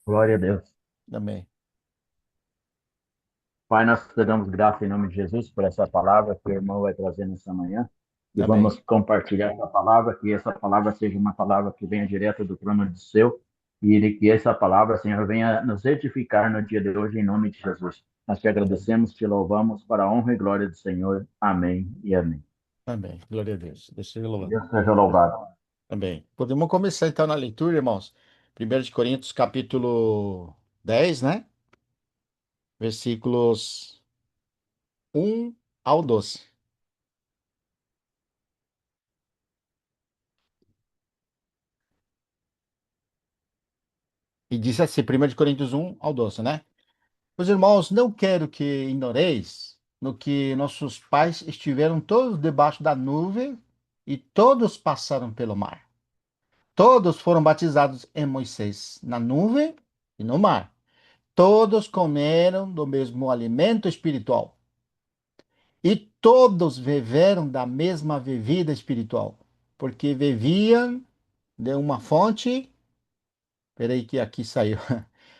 Glória a Deus. Amém. Pai, nós te damos graça em nome de Jesus por essa palavra que o irmão vai trazer nessa manhã. E Amém. vamos compartilhar essa palavra, que essa palavra seja uma palavra que venha direto do trono do céu e de que essa palavra, Senhor, venha nos edificar no dia de hoje em nome de Jesus. Nós te Amém. agradecemos, te louvamos para a honra e glória do Senhor. Amém e amém. Amém. Glória a Deus. Deixa eu louvar. Deus seja louvado. Amém. Podemos começar então na leitura, irmãos. 1 capítulo 10, né? Versículos 1 ao 12. E diz assim, 1 Coríntios 1 ao 12, né? Meus irmãos, não quero que ignoreis no que nossos pais estiveram todos debaixo da nuvem e todos passaram pelo mar. Todos foram batizados em Moisés, na nuvem e no mar. Todos comeram do mesmo alimento espiritual. E todos beberam da mesma bebida espiritual, porque bebiam de uma fonte. Peraí, que aqui saiu.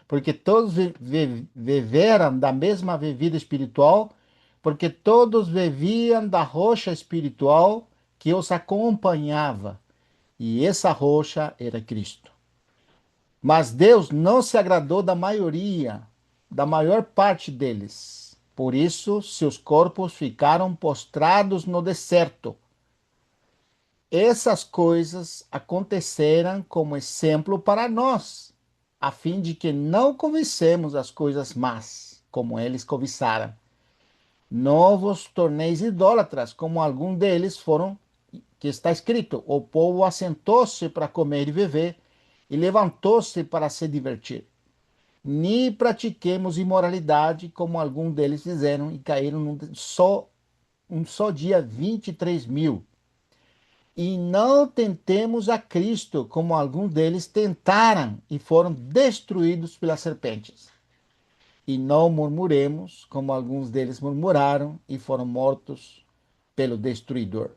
Porque todos beberam da mesma bebida espiritual, porque todos bebiam da rocha espiritual que os acompanhava, e essa rocha era Cristo. Mas Deus não se agradou da maioria, da maior parte deles. Por isso, seus corpos ficaram postrados no deserto. Essas coisas aconteceram como exemplo para nós, a fim de que não cobicemos as coisas más, como eles cobiçaram. Não vos torneis idólatras, como alguns deles foram, que está escrito: o povo assentou-se para comer e beber, e levantou-se para se divertir. Nem pratiquemos imoralidade, como alguns deles fizeram, e caíram um só dia 23.000. E não tentemos a Cristo, como alguns deles tentaram e foram destruídos pelas serpentes. E não murmuremos, como alguns deles murmuraram e foram mortos pelo destruidor.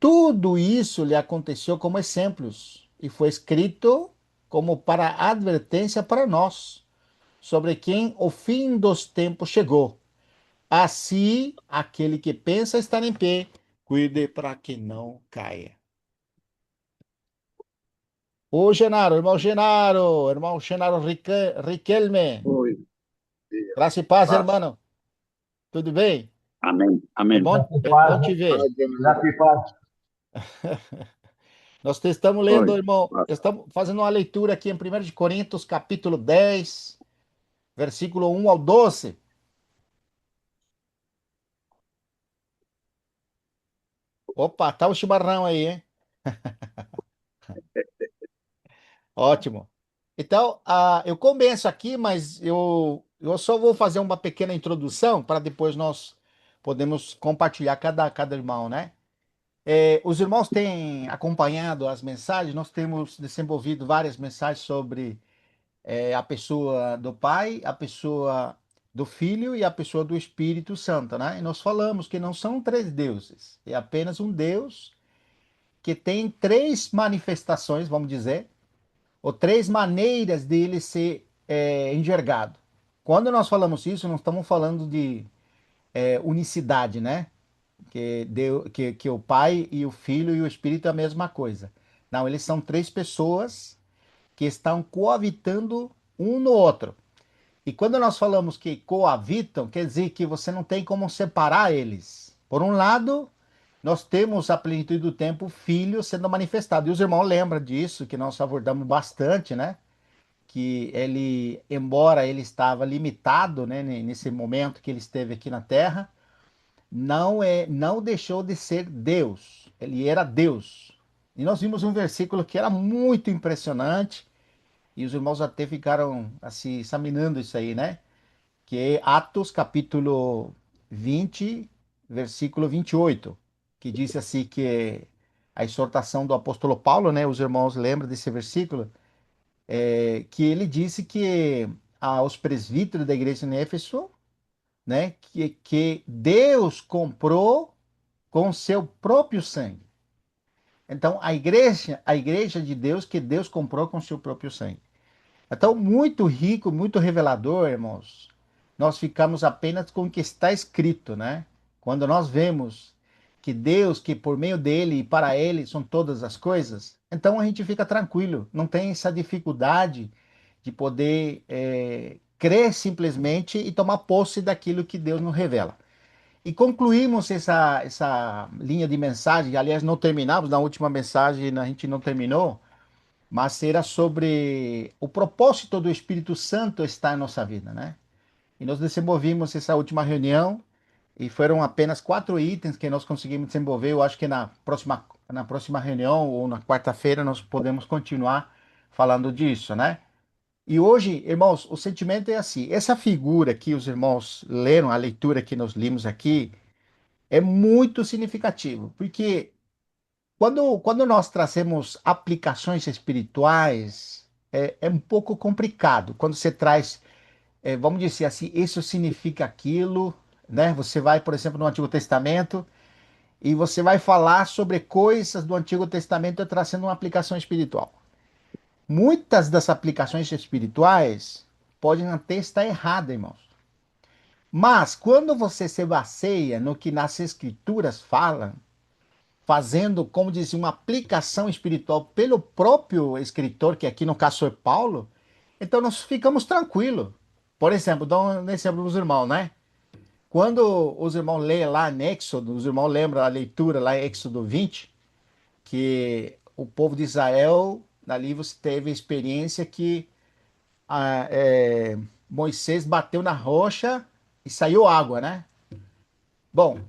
Tudo isso lhe aconteceu como exemplos e foi escrito como para advertência para nós, sobre quem o fim dos tempos chegou. Assim, aquele que pensa estar em pé, cuide para que não caia. Ô, irmão Genaro Riquelme, Oi, dia. graça e paz, Paz. irmão, tudo bem? Amém. Amém. Graça e É bom paz, te ver. Paz, Genaro. graça e paz. Nós estamos lendo, Oi. irmão, Paz. estamos fazendo uma leitura aqui em 1 Coríntios, capítulo 10, versículo 1 ao 12. Opa, tá o chimarrão aí, hein? Ótimo. Então, eu começo aqui, mas eu só vou fazer uma pequena introdução para depois nós podemos compartilhar cada irmão, né? Os irmãos têm acompanhado as mensagens, nós temos desenvolvido várias mensagens sobre a pessoa do Pai, a pessoa do Filho e a pessoa do Espírito Santo, né? E nós falamos que não são três deuses, é apenas um Deus que tem três manifestações, vamos dizer, ou três maneiras dele ser enxergado. Quando nós falamos isso, não estamos falando de unicidade, né? Que o Pai e o Filho e o Espírito é a mesma coisa. Não, eles são três pessoas que estão coabitando um no outro. E quando nós falamos que coabitam, quer dizer que você não tem como separar eles. Por um lado, nós temos a plenitude do tempo, o Filho sendo manifestado. E os irmãos lembram disso, que nós abordamos bastante, né? Que ele, embora ele estava limitado, né, nesse momento que ele esteve aqui na Terra, não deixou de ser Deus. Ele era Deus. E nós vimos um versículo que era muito impressionante, e os irmãos até ficaram assim examinando isso aí, né? Que é Atos capítulo 20, versículo 28, que diz assim que a exortação do apóstolo Paulo, né? Os irmãos lembram desse versículo, que ele disse que aos presbíteros da igreja em Éfeso, né? Que Deus comprou com seu próprio sangue. Então, a igreja de Deus, que Deus comprou com seu próprio sangue. Então, muito rico, muito revelador, irmãos. Nós ficamos apenas com o que está escrito, né? Quando nós vemos que Deus, que por meio dele e para ele são todas as coisas, então a gente fica tranquilo, não tem essa dificuldade de poder crer simplesmente e tomar posse daquilo que Deus nos revela. E concluímos essa linha de mensagem, aliás, não terminamos, na última mensagem a gente não terminou, mas era sobre o propósito do Espírito Santo estar em nossa vida, né? E nós desenvolvimos essa última reunião e foram apenas 4 itens que nós conseguimos desenvolver. Eu acho que na próxima reunião ou na quarta-feira nós podemos continuar falando disso, né? E hoje, irmãos, o sentimento é assim: essa figura que os irmãos leram, a leitura que nós limos aqui, é muito significativo, porque quando nós trazemos aplicações espirituais, é um pouco complicado. Quando você traz, vamos dizer assim, isso significa aquilo, né? Você vai, por exemplo, no Antigo Testamento e você vai falar sobre coisas do Antigo Testamento trazendo uma aplicação espiritual. Muitas das aplicações espirituais podem até estar erradas, irmãos. Mas quando você se baseia no que nas Escrituras falam, fazendo, como dizia, uma aplicação espiritual pelo próprio escritor, que aqui no caso é Paulo, então nós ficamos tranquilos. Por exemplo, dá um exemplo dos irmãos, né? Quando os irmãos leem lá em Êxodo, os irmãos lembram a leitura lá em Êxodo 20, que o povo de Israel, ali você teve a experiência que Moisés bateu na rocha e saiu água, né? Bom,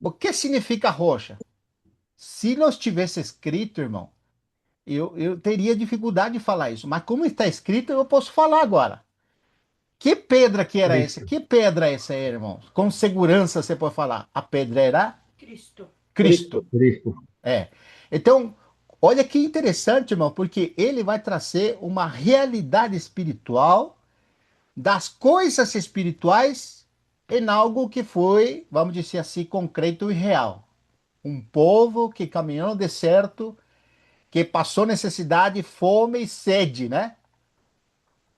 o que significa rocha? Se não estivesse escrito, irmão, eu teria dificuldade de falar isso, mas como está escrito, eu posso falar agora. Que pedra que era essa? Cristo. Que pedra é essa aí, irmão? Com segurança você pode falar. A pedra era Cristo. Cristo. Cristo. É. Então, olha que interessante, irmão, porque ele vai trazer uma realidade espiritual das coisas espirituais em algo que foi, vamos dizer assim, concreto e real. Um povo que caminhou no deserto, que passou necessidade, fome e sede, né?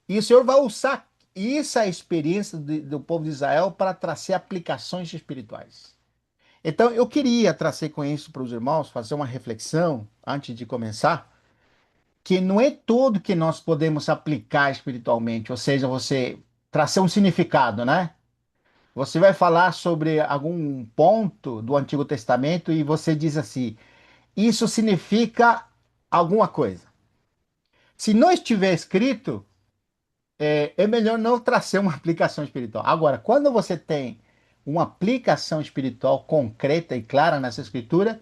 E o Senhor vai usar essa experiência do povo de Israel para trazer aplicações espirituais. Então, eu queria trazer com isso para os irmãos, fazer uma reflexão antes de começar, que não é tudo que nós podemos aplicar espiritualmente, ou seja, você trazer um significado, né? Você vai falar sobre algum ponto do Antigo Testamento e você diz assim: isso significa alguma coisa. Se não estiver escrito, é melhor não trazer uma aplicação espiritual. Agora, quando você tem uma aplicação espiritual concreta e clara nessa escritura,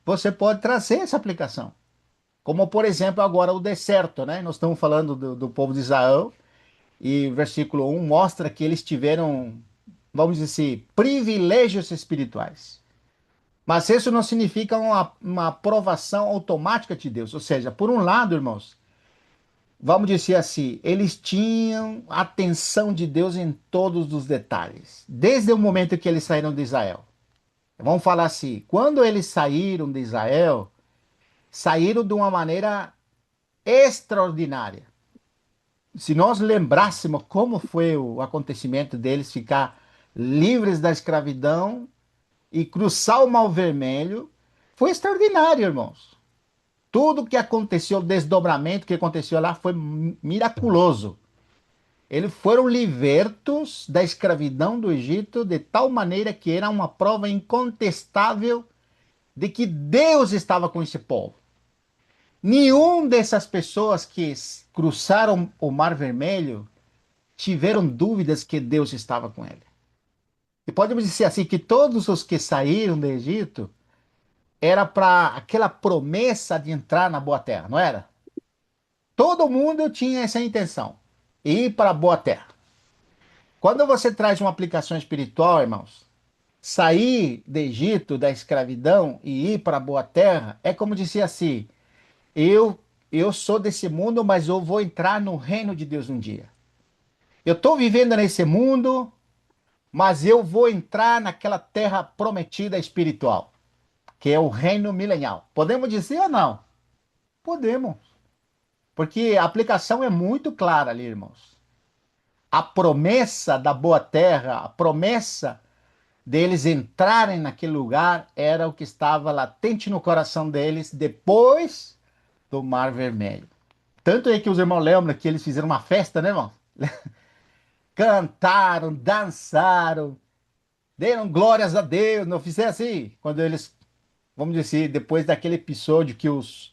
você pode trazer essa aplicação. Como, por exemplo, agora o deserto, né? Nós estamos falando do povo de Israel e o versículo 1 mostra que eles tiveram, vamos dizer assim, privilégios espirituais. Mas isso não significa uma aprovação automática de Deus. Ou seja, por um lado, irmãos, vamos dizer assim, eles tinham a atenção de Deus em todos os detalhes, desde o momento que eles saíram de Israel. Vamos falar assim, quando eles saíram de Israel, saíram de uma maneira extraordinária. Se nós lembrássemos como foi o acontecimento deles ficar livres da escravidão e cruzar o Mar Vermelho, foi extraordinário, irmãos. Tudo que aconteceu, o desdobramento que aconteceu lá foi miraculoso. Eles foram libertos da escravidão do Egito de tal maneira que era uma prova incontestável de que Deus estava com esse povo. Nenhum dessas pessoas que cruzaram o Mar Vermelho tiveram dúvidas que Deus estava com ele. E podemos dizer assim que todos os que saíram do Egito era para aquela promessa de entrar na boa terra, não era? Todo mundo tinha essa intenção, ir para a boa terra. Quando você traz uma aplicação espiritual, irmãos, sair do Egito, da escravidão e ir para a boa terra, é como dizer assim: eu, eu sou desse mundo, mas eu vou entrar no reino de Deus um dia. Eu estou vivendo nesse mundo, mas eu vou entrar naquela terra prometida espiritual, que é o reino milenial. Podemos dizer ou não? Podemos. Porque a aplicação é muito clara ali, irmãos. A promessa da boa terra, a promessa deles entrarem naquele lugar era o que estava latente no coração deles depois do Mar Vermelho. Tanto é que os irmãos lembram que eles fizeram uma festa, né, irmão? Cantaram, dançaram, deram glórias a Deus, não fizeram assim? Quando eles, vamos dizer, depois daquele episódio que os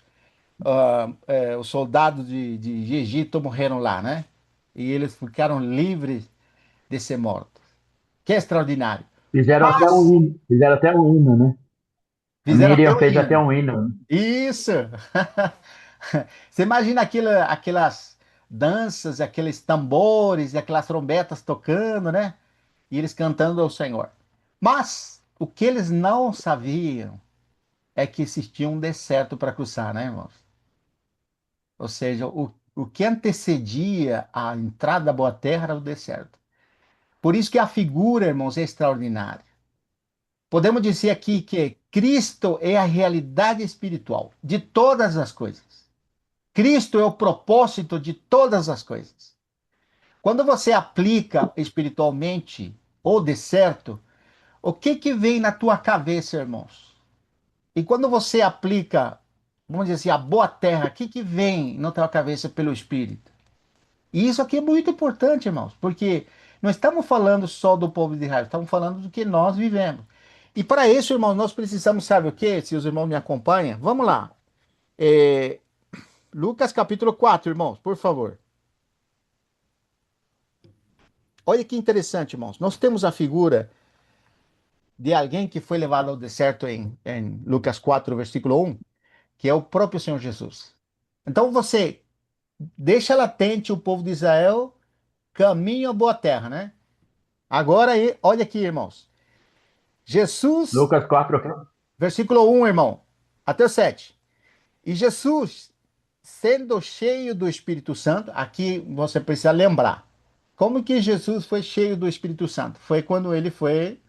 soldados de Egito morreram lá, né? E eles ficaram livres de ser mortos. Que extraordinário. Mas Fizeram até um hino, né? A fizeram até Miriam o fez até hino. um hino, né? Isso! Você imagina aquelas danças, aqueles tambores, aquelas trombetas tocando, né? E eles cantando ao Senhor. Mas o que eles não sabiam é que existia um deserto para cruzar, né, irmãos? Ou seja, o que antecedia a entrada da Boa Terra era o deserto. Por isso que a figura, irmãos, é extraordinária. Podemos dizer aqui que Cristo é a realidade espiritual de todas as coisas. Cristo é o propósito de todas as coisas. Quando você aplica espiritualmente o deserto, o que que vem na tua cabeça, irmãos? E quando você aplica, vamos dizer assim, a boa terra, o que que vem na tua cabeça pelo Espírito? E isso aqui é muito importante, irmãos, porque não estamos falando só do povo de Israel, estamos falando do que nós vivemos. E para isso, irmãos, nós precisamos, sabe o quê? Se os irmãos me acompanham, vamos lá. É, Lucas capítulo 4, irmãos, por favor. Olha que interessante, irmãos. Nós temos a figura de alguém que foi levado ao deserto em Lucas 4, versículo 1, que é o próprio Senhor Jesus. Então você deixa latente o povo de Israel caminho à boa terra, né? Agora, olha aqui, irmãos. Jesus, Lucas 4, versículo 1, irmão, até o 7. E Jesus, sendo cheio do Espírito Santo, aqui você precisa lembrar. Como que Jesus foi cheio do Espírito Santo? Foi quando ele foi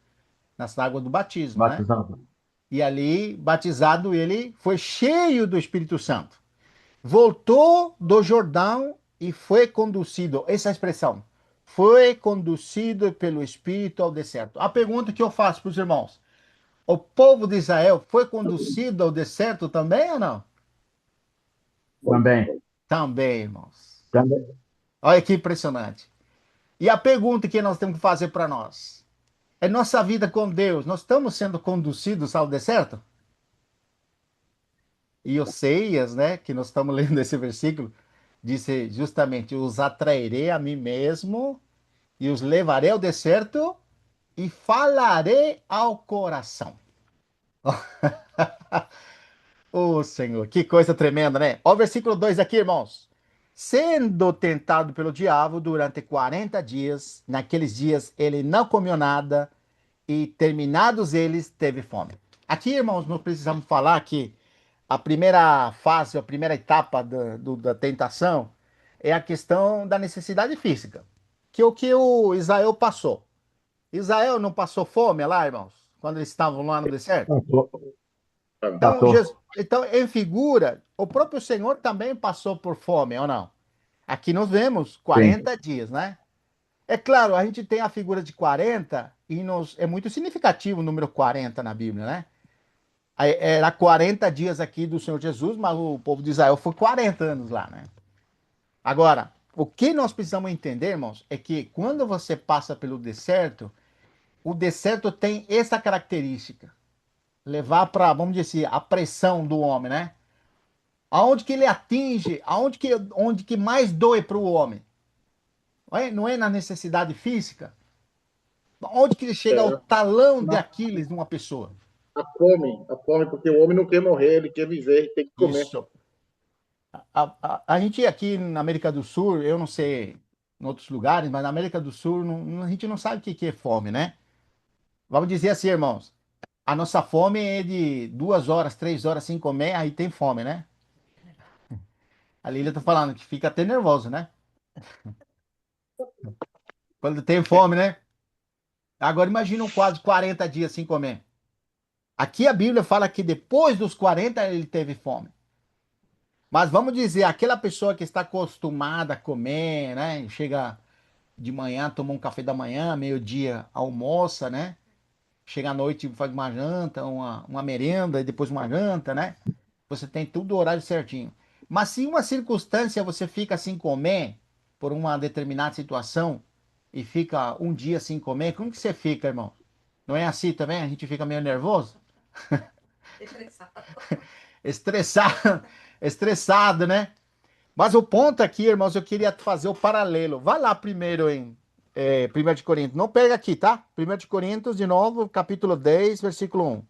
nas águas do batismo, né? batizado. E ali, batizado, ele foi cheio do Espírito Santo. Voltou do Jordão e foi conduzido, essa expressão, foi conduzido pelo Espírito ao deserto. A pergunta que eu faço para os irmãos: o povo de Israel foi conduzido ao deserto também ou não? Também. Também, irmãos. Também. Olha que impressionante. E a pergunta que nós temos que fazer para nós: é nossa vida com Deus, nós estamos sendo conduzidos ao deserto? E Oseias, né, que nós estamos lendo esse versículo, disse justamente: os atrairei a mim mesmo e os levarei ao deserto e falarei ao coração. Oh, Senhor, que coisa tremenda, né? Olha o versículo 2 aqui, irmãos. Sendo tentado pelo diabo durante 40 dias, naqueles dias ele não comeu nada e, terminados eles, teve fome. Aqui, irmãos, nós precisamos falar que a primeira fase, a primeira etapa da tentação é a questão da necessidade física, que é o que o Israel passou. Israel não passou fome lá, irmãos, quando eles estavam lá no deserto? Passou. Então, Passou. então, em figura, o próprio Senhor também passou por fome, ou não? Aqui nós vemos Sim. 40 dias, né? É claro, a gente tem a figura de 40 e é muito significativo o número 40 na Bíblia, né? Era 40 dias aqui do Senhor Jesus, mas o povo de Israel foi 40 anos lá, né? Agora, o que nós precisamos entender, irmãos, é que quando você passa pelo deserto, o deserto tem essa característica, levar para, vamos dizer, a pressão do homem, né? Aonde que ele atinge, onde que mais doe para o homem? Não é na necessidade física? Onde que ele chega ao É, talão de Aquiles de uma pessoa? a fome, porque o homem não quer morrer, ele quer viver, ele tem que comer. Isso. A gente aqui na América do Sul, eu não sei em outros lugares, mas na América do Sul a gente não sabe o que é fome, né? Vamos dizer assim, irmãos, a nossa fome é de 2 horas, 3 horas sem comer, aí tem fome, né? A Lília tá falando que fica até nervoso, né? Quando tem fome, né? Agora imagina um quase 40 dias sem comer. Aqui a Bíblia fala que depois dos 40 ele teve fome. Mas vamos dizer, aquela pessoa que está acostumada a comer, né? Chega de manhã, toma um café da manhã, meio-dia almoça, né? Chega à noite, faz uma janta, uma merenda e depois uma janta, né? Você tem tudo o horário certinho. Mas se uma circunstância você fica sem comer por uma determinada situação e fica um dia sem comer, como que você fica, irmão? Não é assim também? A gente fica meio nervoso? Estressado, estressado, né? Mas o ponto aqui, irmãos, eu queria fazer o paralelo. Vai lá primeiro em 1 de Coríntios. Não pega aqui, tá? 1 de Coríntios, de novo, capítulo 10, versículo 1.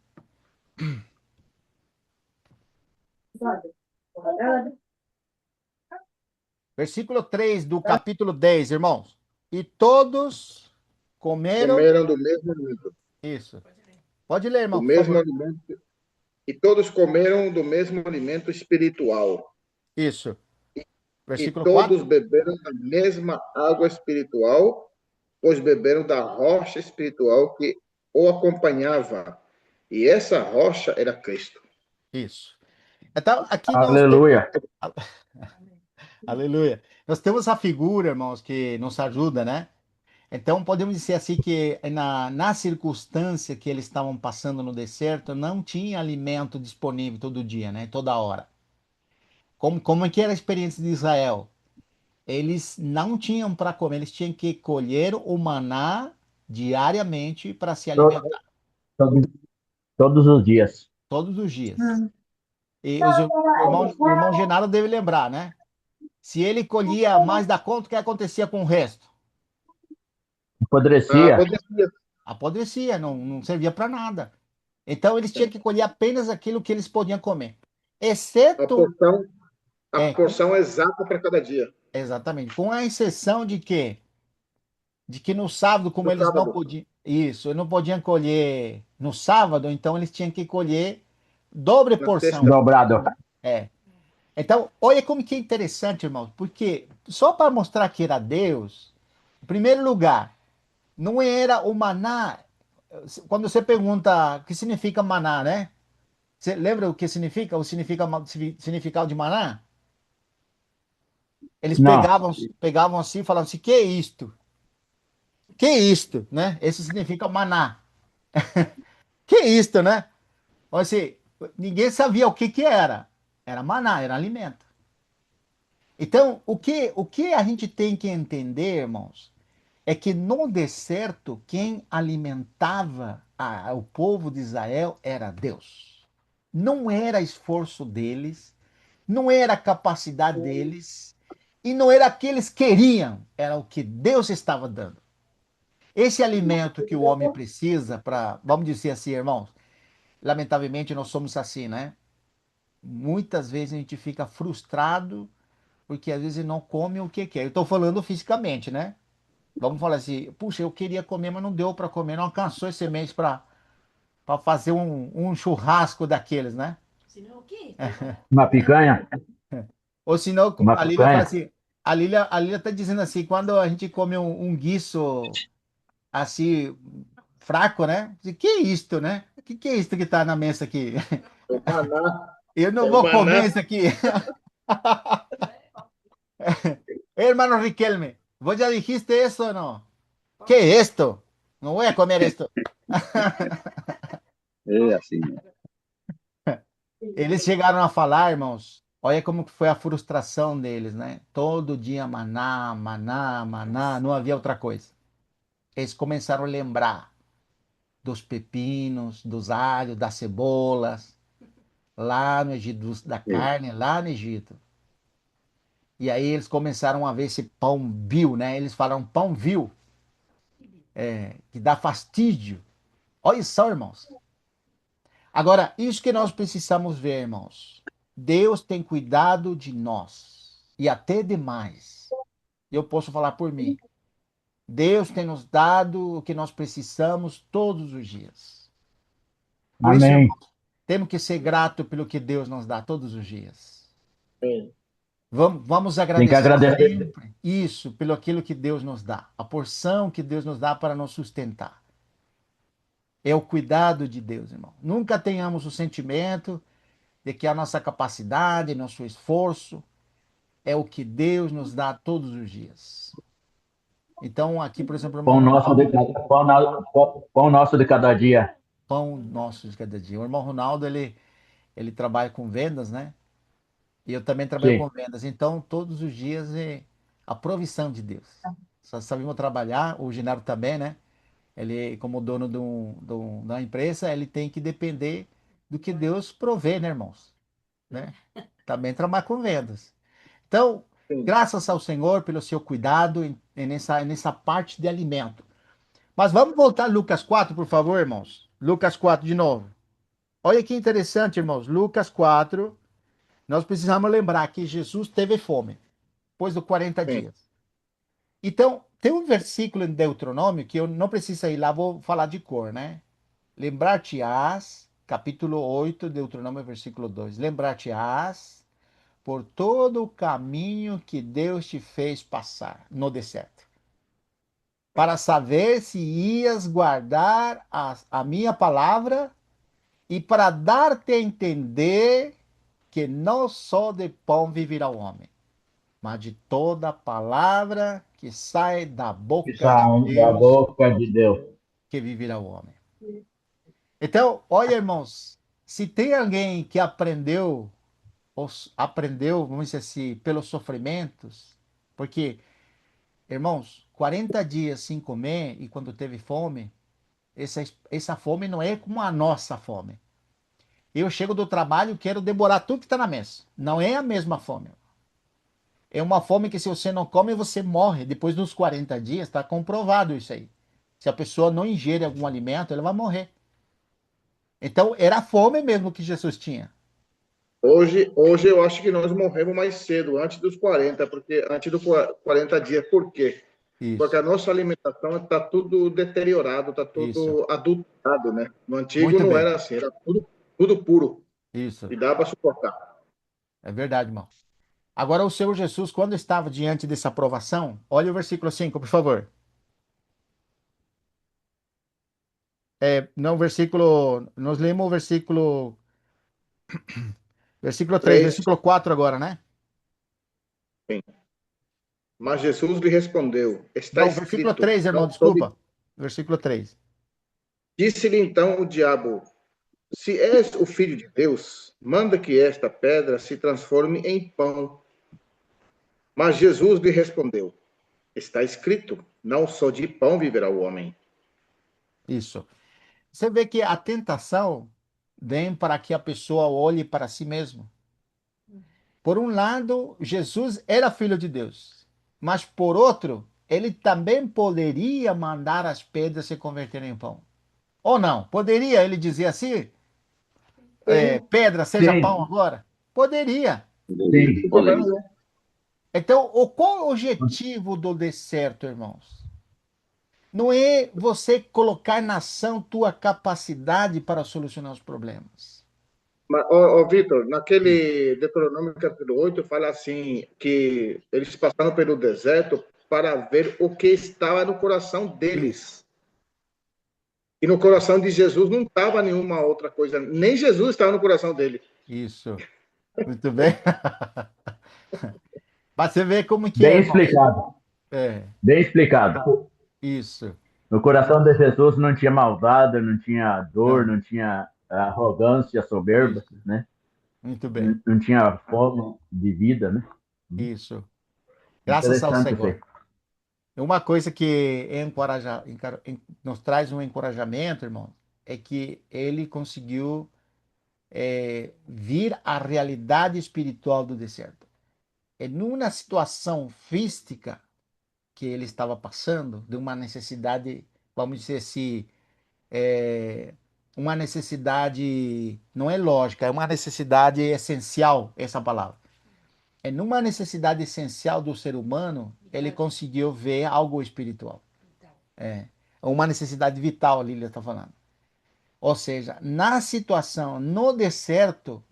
Versículo 3 do capítulo 10, irmãos. E todos comeram. Comeram do mesmo alimento. Isso. Pode ler, Do irmão, por mesmo favor. alimento. E todos comeram do mesmo alimento espiritual. Isso. E Versículo todos 4. beberam da mesma água espiritual, pois beberam da rocha espiritual que o acompanhava. E essa rocha era Cristo. Isso. Então, aqui nós temos. Aleluia. Aleluia. Nós temos a figura, irmãos, que nos ajuda, né? Então, podemos dizer assim que na circunstância que eles estavam passando no deserto, não tinha alimento disponível todo dia, né? Toda hora. Como é que era a experiência de Israel? Eles não tinham para comer, eles tinham que colher o maná diariamente para se To- alimentar, Todos, todos os dias. todos os dias. E o irmão Genaro deve lembrar, né? Se ele colhia mais da conta, o que acontecia com o resto? Apodrecia. Acontecia. Apodrecia, não servia para nada. Então eles tinham que colher apenas aquilo que eles podiam comer. A Exceto, porção, a é, porção exata para cada dia. exatamente, com a exceção de que no sábado, como No eles não sábado, podiam, isso, eles não podiam colher no sábado, então eles tinham que colher dobre na porção. sexta. Dobrado. É. Então, olha como que é interessante, irmãos, porque só para mostrar que era Deus, em primeiro lugar, não era o maná. Quando você pergunta o que significa maná, né? Você lembra o que significa? Significado de maná? Eles Não. pegavam assim e falavam assim: que é isto? Que é isto, né? Esse significa maná. Que é isto, né? Então, assim, ninguém sabia o que que era. Era maná, era alimento. Então, o que a gente tem que entender, irmãos, é que no deserto, quem alimentava o povo de Israel era Deus. Não era esforço deles, não era a capacidade deles, e não era o que eles queriam, era o que Deus estava dando. Esse alimento que o homem precisa para, vamos dizer assim, irmãos, lamentavelmente nós somos assim, né? Muitas vezes a gente fica frustrado porque às vezes não come o que quer. Eu estou falando fisicamente, né? Vamos falar assim, puxa, eu queria comer, mas não deu para comer, não alcançou esse mês para fazer um churrasco daqueles, né? Uma picanha? Ou senão, Uma a Lília fala picanha? assim, a Lília tá dizendo assim, quando a gente come um guiço assim, fraco, né? Que é isto, né? Que é isto que tá na mesa aqui? É o maná. Eu não É o vou comer maná. isso aqui. Hermano Riquelme, ¿vos ya dijiste eso o no? ¿Qué es esto? No voy a comer esto. É assim, né? Eles chegaram a falar, irmãos, olha como que foi a frustração deles, né? Todo dia maná, maná, maná, não havia outra coisa. Eles começaram a lembrar dos pepinos, dos alhos, das cebolas, lá no Egito, da carne, lá no Egito. E aí eles começaram a ver esse pão vil, né? Eles falaram pão vil, que dá fastídio. Olha só, irmãos. Agora, isso que nós precisamos ver, irmãos. Deus tem cuidado de nós e até demais. Eu posso falar por mim. Deus tem nos dado o que nós precisamos todos os dias. Por isso, Amém. irmãos, temos que ser grato pelo que Deus nos dá todos os dias. Amém. Vamos Tem que agradecer agradecer. sempre isso, pelo aquilo que Deus nos dá, a porção que Deus nos dá para nos sustentar. É o cuidado de Deus, irmão. Nunca tenhamos o sentimento de que a nossa capacidade, nosso esforço é o que Deus nos dá todos os dias. Então, aqui, por exemplo, o irmão Pão nosso Ronaldo, de cada, pão nosso de cada dia. pão nosso de cada dia. O irmão Ronaldo, ele trabalha com vendas, né? E eu também trabalho com Sim. vendas. Então, todos os dias é a provisão de Deus. Só sabemos trabalhar, o Genaro também, né? Ele, como dono da empresa, ele tem que depender do que Deus provê, né, irmãos? Né? Também trabalha com vendas. Então, Sim, graças ao Senhor pelo seu cuidado nessa parte de alimento. Mas vamos voltar a Lucas 4, por favor, irmãos. Lucas 4 de novo. Olha que interessante, irmãos. Lucas 4, nós precisamos lembrar que Jesus teve fome, depois dos 40 sim. dias. Então, tem um versículo em Deuteronômio que eu não preciso ir lá, vou falar de cor, né? Lembrar-te-ás, capítulo 8, Deuteronômio, versículo 2. Lembrar-te-ás por todo o caminho que Deus te fez passar no deserto, para saber se ias guardar a minha palavra e para dar-te a entender que não só de pão viverá o homem, mas de toda palavra que sai da Que boca de sai da Deus boca de Deus. que viverá o homem. Então, olha, irmãos, se tem alguém que aprendeu, vamos dizer assim, pelos sofrimentos, porque, irmãos, 40 dias sem comer e quando teve fome, essa fome não é como a nossa fome. Eu chego do trabalho e quero devorar tudo que está na mesa. Não é a mesma fome. É uma fome que se você não come, você morre. Depois dos 40 dias, está comprovado isso aí. Se a pessoa não ingere algum alimento, ela vai morrer. Então, era a fome mesmo que Jesus tinha. Hoje eu acho que nós morremos mais cedo, antes dos 40, porque antes dos 40 dias. Por quê? Porque Isso, a nossa alimentação está tudo deteriorado, está isso. tudo adulterado, né? No antigo Muito não bem. era assim, era tudo puro Isso. e dá para suportar. É verdade, irmão. Agora, o Senhor Jesus, quando estava diante dessa provação, olha o versículo 5, por favor. Não, nós lemos o versículo 3, Três, versículo 4 agora, né? sim. Mas Jesus lhe respondeu: Está Não, versículo escrito, 3, irmão, não sou de... desculpa. Versículo 3. Disse-lhe então o diabo: Se és o filho de Deus, manda que esta pedra se transforme em pão. Mas Jesus lhe respondeu: Está escrito, não só de pão viverá o homem. Isso. Você vê que a tentação vem para que a pessoa olhe para si mesmo. Por um lado, Jesus era filho de Deus, mas por outro, ele também poderia mandar as pedras se converterem em pão. Ou não? Poderia ele dizer assim? Sim, Pedra, seja pão Sim, agora? Poderia. sim. não problema não. Então, qual é o objetivo do deserto, irmãos? Não é você colocar na ação tua capacidade para solucionar os problemas. Mas, Vitor, naquele Deuteronômio capítulo 8 fala assim, que eles passaram pelo deserto para ver o que estava no coração Isso, deles. E no coração de Jesus não estava nenhuma outra coisa, nem Jesus estava no coração dele. isso. Muito bem. Mas você vê como que é, Bem irmãos. explicado. É, Bem explicado. isso. No coração de Jesus não tinha maldade, não tinha dor, Não, não tinha arrogância, soberba, isso. né? Muito bem. Não tinha fome de vida, né? Isso. Graças ao Interessante isso aí. Senhor. Uma coisa que nos traz um encorajamento, irmão, é que ele conseguiu vir à realidade espiritual do deserto. É numa situação física que ele estava passando, de uma necessidade, vamos dizer assim, é, uma necessidade, não é lógica, é uma necessidade essencial, essa palavra. É numa necessidade essencial do ser humano, ele conseguiu ver algo espiritual. É uma necessidade vital, a Lília está falando. Ou seja, na situação, no deserto,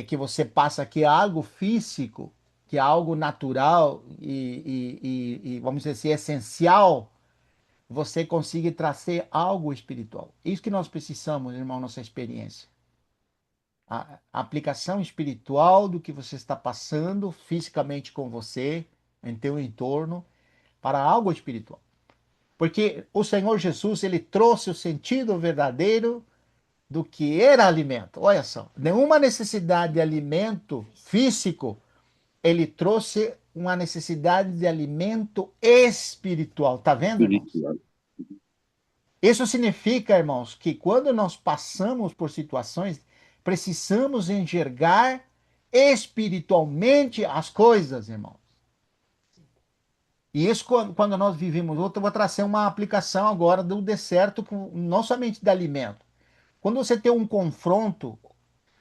que você passa, que é algo físico, que é algo natural e, vamos dizer assim, essencial, você consegue trazer algo espiritual. Isso que nós precisamos, irmão, nossa experiência. a aplicação espiritual do que você está passando fisicamente com você, em teu entorno, para algo espiritual. Porque o Senhor Jesus, ele trouxe o sentido verdadeiro do que era alimento. Olha só, nenhuma necessidade de alimento físico, ele trouxe uma necessidade de alimento espiritual. Tá vendo, irmãos? Isso significa, irmãos, que quando nós passamos por situações, precisamos enxergar espiritualmente as coisas, irmãos. E isso quando nós vivemos, eu vou trazer uma aplicação agora do deserto, não somente de alimento. Quando você tem um confronto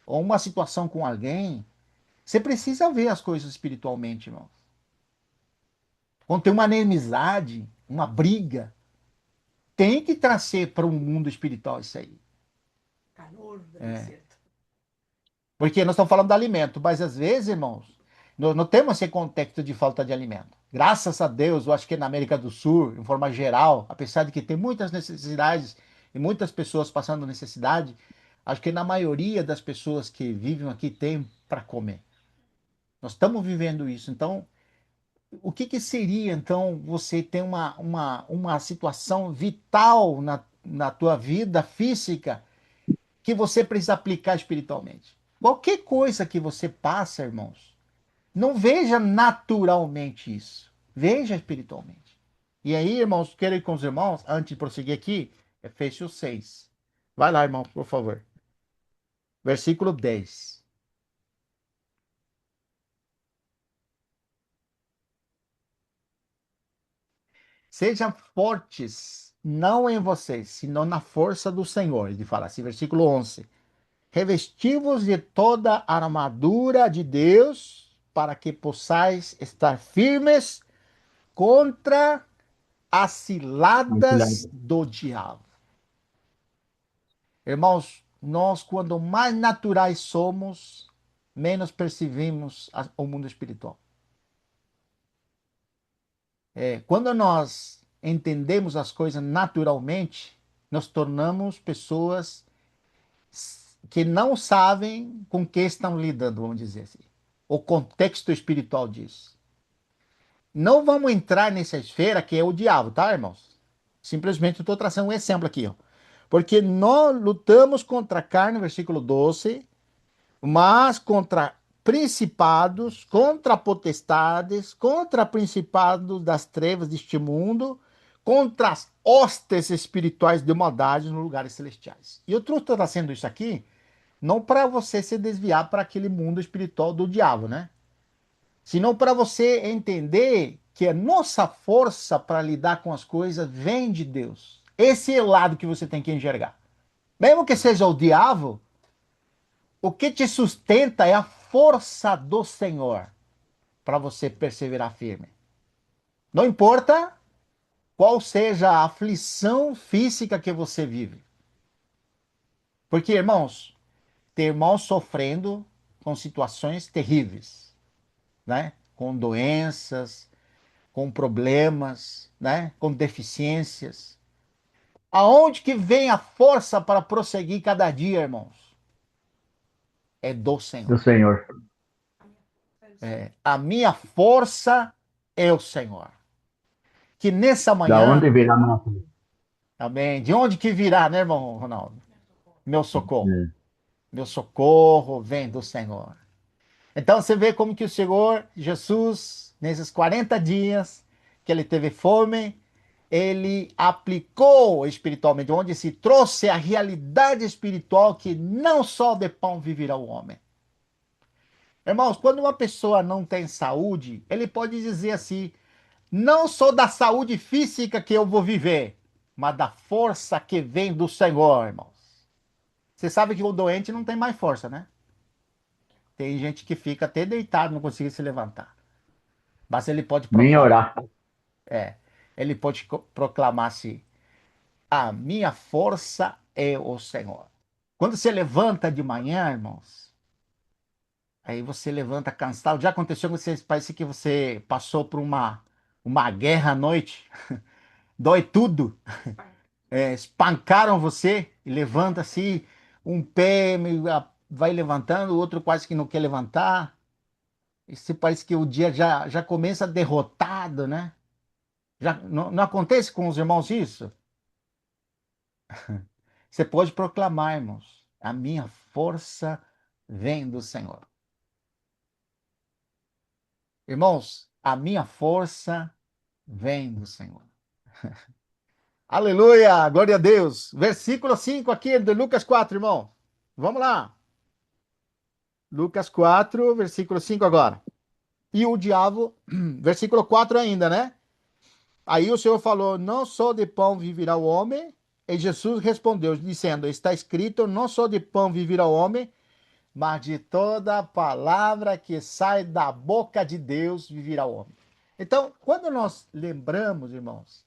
ou uma situação com alguém, você precisa ver as coisas espiritualmente, irmãos. Quando tem uma inimizade, uma briga, tem que trazer para o mundo espiritual isso aí. Calor do É. deserto. Porque nós estamos falando de alimento, mas às vezes, irmãos, nós não temos esse contexto de falta de alimento. Graças a Deus, eu acho que na América do Sul, em forma geral, apesar de que tem muitas necessidades e muitas pessoas passando necessidade, acho que na maioria das pessoas que vivem aqui tem para comer. Nós estamos vivendo isso. Então, o que, que seria, então, você ter uma situação vital na tua vida física que você precisa aplicar espiritualmente? Qualquer coisa que você passa, irmãos, não veja naturalmente isso. Veja espiritualmente. E aí, irmãos, quero ir com os irmãos, antes de prosseguir aqui, Efésios 6. Vai lá, irmãos, por favor. Versículo 10. Sejam fortes, não em vocês, senão na força do Senhor. Ele fala assim, versículo 11. Revesti-vos de toda a armadura de Deus, para que possais estar firmes contra as ciladas do diabo. Irmãos, nós, quando mais naturais somos, menos percebemos o mundo espiritual. Quando nós entendemos as coisas naturalmente, nos tornamos pessoas que não sabem com que estão lidando, vamos dizer assim. O contexto espiritual disso. Não vamos entrar nessa esfera que é o diabo, tá, irmãos? Simplesmente estou trazendo um exemplo aqui, ó. Porque nós lutamos contra a carne, versículo 12, mas contra principados, contra potestades, contra principados das trevas deste mundo, contra as hostes espirituais de maldade nos lugares celestiais. E eu estou trazendo isso aqui não para você se desviar para aquele mundo espiritual do diabo, né? Senão para você entender que a nossa força para lidar com as coisas vem de Deus. Esse é o lado que você tem que enxergar. Mesmo que seja o diabo, o que te sustenta é a força do Senhor para você perseverar firme. Não importa qual seja a aflição física que você vive. Porque, irmãos, tem irmãos sofrendo com situações terríveis, né? Com doenças, com problemas, né? Com deficiências. Aonde que vem a força para prosseguir cada dia, irmãos? É do Do Senhor. Senhor. A minha força é o Senhor. Que nessa Da manhã, onde virá nossa? amém, de onde que virá, né, irmão Ronaldo? Meu socorro. É. Meu socorro vem do Senhor. Então você vê como que o Senhor Jesus, nesses 40 dias que ele teve fome, ele aplicou espiritualmente, onde se trouxe a realidade espiritual que não só de pão viverá o homem. Irmãos, quando uma pessoa não tem saúde, ele pode dizer assim: não sou da saúde física que eu vou viver, mas da força que vem do Senhor, irmãos. Você sabe que o doente não tem mais força, né? Tem gente que fica até deitado, não consegue se levantar. Mas ele pode Nem proclamar. orar. Ele pode proclamar assim: a minha força é o Senhor. Quando você levanta de manhã, irmãos, aí você levanta cansado. Já aconteceu com você, parece que você passou por uma guerra à noite, dói tudo. Espancaram você e levanta assim, um pé meio vai levantando, o outro quase que não quer levantar. E se parece que o dia já começa derrotado, né? Já, não acontece com os irmãos isso? Você pode proclamar, irmãos, a minha força vem do Senhor. Irmãos, a minha força vem do Senhor. Aleluia, glória a Deus. Versículo 5 aqui de Lucas 4, irmão. Vamos lá. Lucas 4, versículo 5 agora. E o diabo, versículo 4 ainda, né? Aí o Senhor falou: não só de pão viverá o homem. E Jesus respondeu, dizendo: está escrito, não só de pão viverá o homem, mas de toda palavra que sai da boca de Deus viverá o homem. Então, quando nós lembramos, irmãos,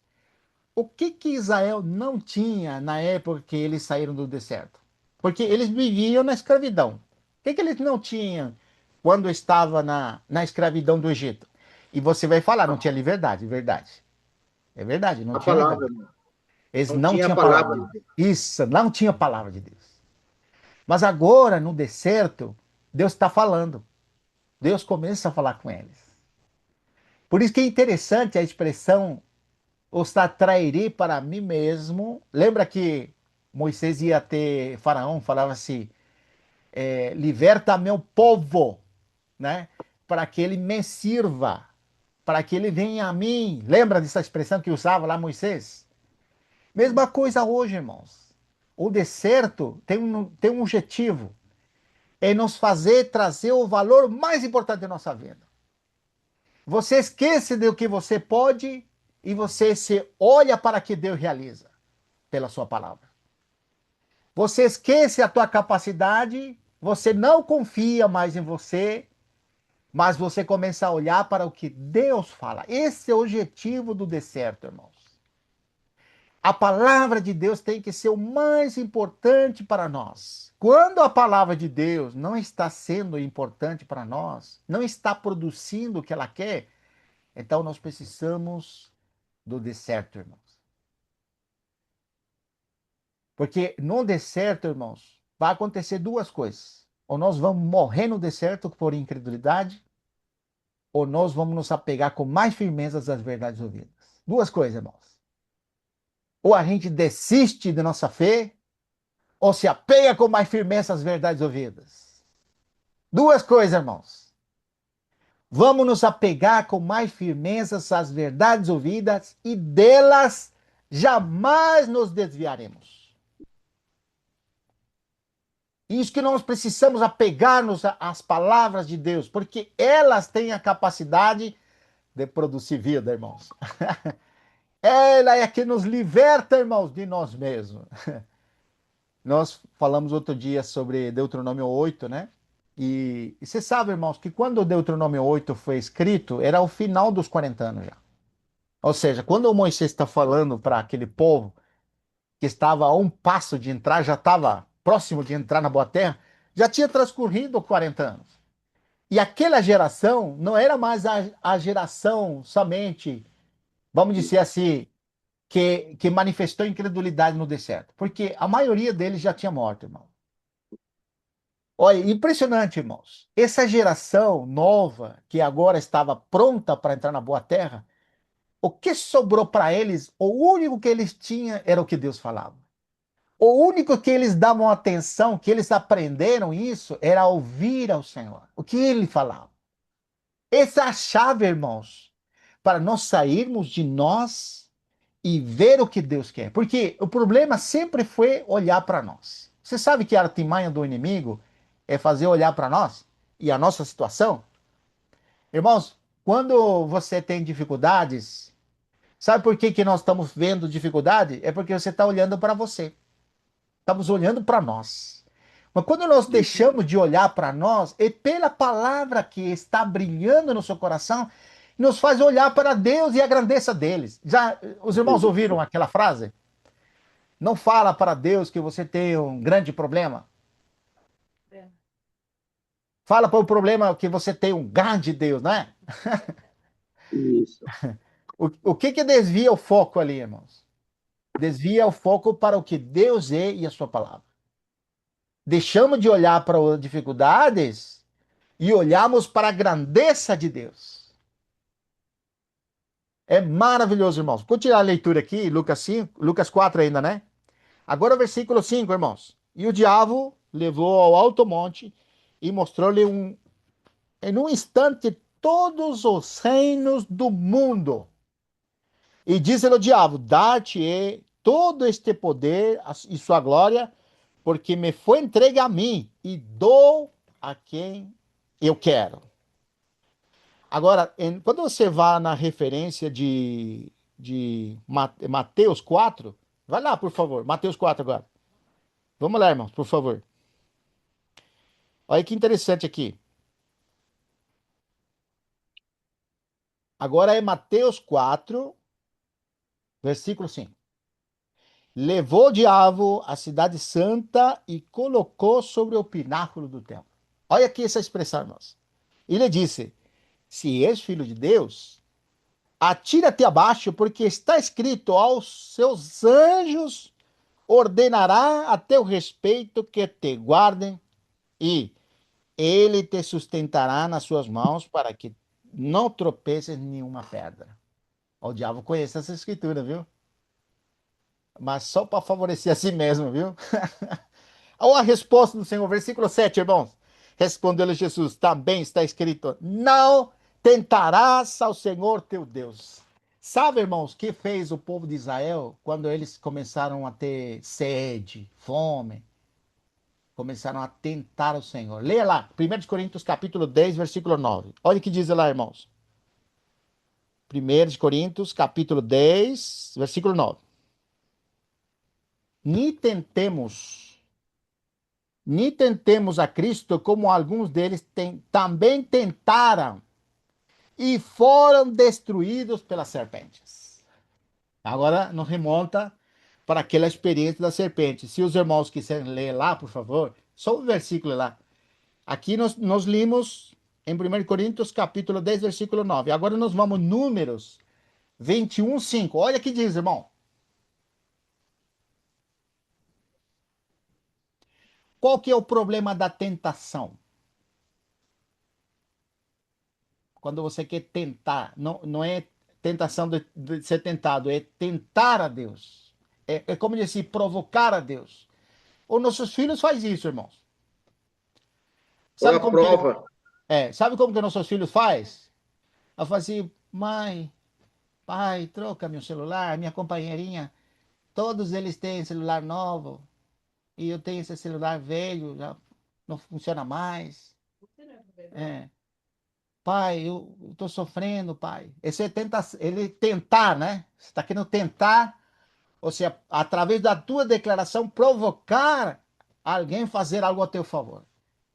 o que Israel não tinha na época que eles saíram do deserto? Porque eles viviam na escravidão. O que eles não tinham quando estava na escravidão do Egito? E você vai falar, não tinha liberdade, verdade. É verdade, não A tinha palavra, liberdade. né? Eles Não não tinha a tinham palavra palavra de de Deus. Deus. Isso, não tinha palavra de Deus. Mas agora, no deserto, Deus está falando. Deus começa a falar com eles. Por isso que é interessante a expressão os atrairei para mim mesmo. Lembra que Moisés ia ter Faraó, falava assim: liberta meu povo, né? Para que ele me sirva, para que ele venha a mim. Lembra dessa expressão que usava lá Moisés? Mesma coisa hoje, irmãos. O deserto tem um objetivo, é nos fazer trazer o valor mais importante da nossa vida. Você esquece do que você pode e você se olha para o que Deus realiza pela sua palavra. Você esquece a tua capacidade, você não confia mais em você, mas você começa a olhar para o que Deus fala. Esse é o objetivo do deserto, irmãos. A palavra de Deus tem que ser o mais importante para nós. Quando a palavra de Deus não está sendo importante para nós, não está produzindo o que ela quer, então nós precisamos do deserto, irmãos. Porque no deserto, irmãos, vai acontecer duas coisas. Ou nós vamos morrer no deserto por incredulidade, ou nós vamos nos apegar com mais firmeza às verdades ouvidas. Duas coisas, irmãos. Ou a gente desiste de nossa fé, ou se apega com mais firmeza às verdades ouvidas. Duas coisas, irmãos. Vamos nos apegar com mais firmeza às verdades ouvidas e delas jamais nos desviaremos. Isso que nós precisamos apegar-nos às palavras de Deus, porque elas têm a capacidade de produzir vida, irmãos. Ela é que nos liberta, irmãos, de nós mesmos. Nós falamos outro dia sobre Deuteronômio 8, né? E você sabe, irmãos, que quando o Deuteronômio 8 foi escrito, era o final dos 40 anos já. Ou seja, quando o Moisés está falando para aquele povo que estava a um passo de entrar, já estava próximo de entrar na Boa Terra, já tinha transcorrido 40 anos. E aquela geração não era mais a geração somente, vamos dizer assim, que manifestou incredulidade no deserto. Porque a maioria deles já tinha morto, irmão. Olha, impressionante, irmãos. Essa geração nova, que agora estava pronta para entrar na Boa Terra, o que sobrou para eles, o único que eles tinham era o que Deus falava. O único que eles davam atenção, que eles aprenderam isso, era ouvir ao Senhor, o que ele falava. Essa é a chave, irmãos, para nós sairmos de nós e ver o que Deus quer. Porque o problema sempre foi olhar para nós. Você sabe que a artimanha do inimigo é fazer olhar para nós e a nossa situação? Irmãos, quando você tem dificuldades, sabe por que nós estamos vendo dificuldade? É porque você está olhando para você. Estamos olhando para nós. Mas quando nós deixamos de olhar para nós, é pela palavra que está brilhando no seu coração, nos faz olhar para Deus e a grandeza deles. Já os irmãos ouviram aquela frase? Não fala para Deus que você tem um grande problema. Fala para o problema que você tem um grande Deus, não é? Isso. O que desvia o foco ali, irmãos? Desvia o foco para o que Deus é e a sua palavra. Deixamos de olhar para as dificuldades e olhamos para a grandeza de Deus. É maravilhoso, irmãos. Vou tirar a leitura aqui, Lucas 5, Lucas 4 ainda, né? Agora o versículo 5, irmãos. E o diabo levou ao alto monte e mostrou-lhe em um instante todos os reinos do mundo. E disse-lhe o diabo: dar-te-ei todo este poder e sua glória, porque me foi entregue a mim e dou a quem eu quero. Agora, quando você vai na referência de Mateus 4, vai lá, por favor. Mateus 4 agora. Vamos lá, irmãos, por favor. Olha que interessante aqui. Agora é Mateus 4, versículo 5. Levou o diabo a cidade santa e colocou sobre o pináculo do templo. Olha aqui essa expressão, irmãos. E lhe disse: se és filho de Deus, atira-te abaixo, porque está escrito: aos seus anjos ordenará a teu respeito que te guardem, e ele te sustentará nas suas mãos para que não tropeces em nenhuma pedra. O diabo conhece essa escritura, viu? Mas só para favorecer a si mesmo, viu? Olha a resposta do Senhor, versículo 7, irmãos. Respondeu-lhe Jesus: também está escrito: não tentarás ao Senhor teu Deus. Sabe, irmãos, o que fez o povo de Israel quando eles começaram a ter sede, fome? Começaram a tentar o Senhor. Leia lá, 1 Coríntios capítulo 10, versículo 9. Olha o que diz lá, irmãos. 1 Coríntios capítulo 10, versículo 9. Ni tentemos, ni tentemos a Cristo como alguns deles também tentaram e foram destruídos pelas serpentes. Agora nos remonta para aquela experiência da serpente. Se os irmãos quiserem ler lá, por favor, só o versículo lá. Aqui nós limos em 1 Coríntios capítulo 10, versículo 9. Agora nós vamos Números 21, 5. Olha o que diz, irmão. Qual que é o problema da tentação? Quando você quer tentar, não é tentação de ser tentado, é tentar a Deus. É como dizer, provocar a Deus. Os nossos filhos fazem isso, irmãos. Ou Sabe a como que, prova. sabe como que nossos filhos faz? Eu falo assim: mãe, pai, troca meu celular, minha companheirinha, todos eles têm celular novo e eu tenho esse celular velho, já não funciona mais. É. Pai, eu estou sofrendo, pai. Esse é ele tentar, né? Você está querendo tentar, ou seja, através da tua declaração, provocar alguém fazer algo a teu favor.